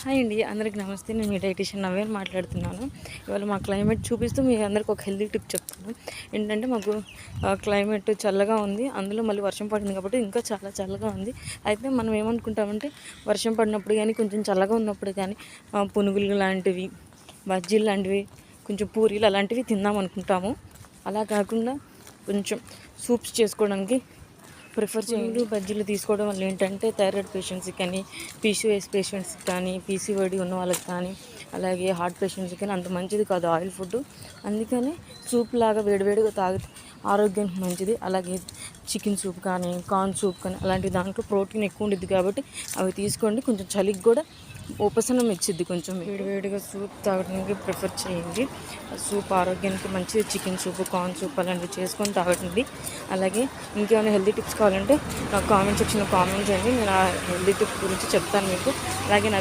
Hi అండి, అందరికి నమస్తే. నేను మీ డైటీషియన్ నవ్వేని మాట్లాడుతున్నాను. ఇవాళ మా క్లైమేట్ చూపిస్తూ మీ అందరికి ఒక హెల్తీ టిప్ చెప్తాను. ఏంటంటే మాకు క్లైమేట్ చల్లగా ఉంది, అందులో మళ్ళీ వర్షం పడింది కాబట్టి ఇంకా చాలా చల్లగా ఉంది. అయితే మనం ఏమనుకుంటామంటే వర్షం పడినప్పుడు కానీ కొంచెం చల్లగా ఉన్నప్పుడు కానీ పునుగులు లాంటివి, బజ్జీలు లాంటివి, కొంచెం పూరీలు అలాంటివి తిందాం అనుకుంటాము. అలా కాకుండా కొంచెం సూప్స్ చేసుకోవడానికి ప్రిఫర్ చేయండి. బజ్జీలు తీసుకోవడం వల్ల ఏంటంటే థైరాయిడ్ పేషెంట్స్కి కానీ, పీసీఓఎస్ పేషెంట్స్కి కానీ, పీసీఓడి ఉన్న వాళ్ళకి కానీ, అలాగే హార్ట్ పేషెంట్స్కి కానీ అంత మంచిది కాదు ఆయిల్ ఫుడ్. అందుకని సూప్ లాగా వేడివేడిగా తాగితే ఆరోగ్యానికి మంచిది. అలాగే చికెన్ సూప్ కానీ, కార్న్ సూప్ కానీ అలాంటి దాంట్లో ప్రోటీన్ ఎక్కువ ఉంటుంది కాబట్టి అవి తీసుకోండి. కొంచెం చలికి కూడా ఉపశమనం ఇచ్చిద్ది. కొంచెం వేడివేడిగా సూప్ తాగడానికి ప్రిఫర్ చేయండి. సూప్ ఆరోగ్యానికి మంచిది. చికెన్ సూప్, కార్న్ సూప్ అలాంటివి చేసుకొని తాగండి. అలాగే ఇంకేమైనా హెల్తీ టిప్స్ కావాలంటే నాకు కామెంట్ సెక్షన్లో కామెంట్ చేయండి. నేను ఆ హెల్తీ టిప్స్ గురించి చెప్తాను మీకు. అలాగే నా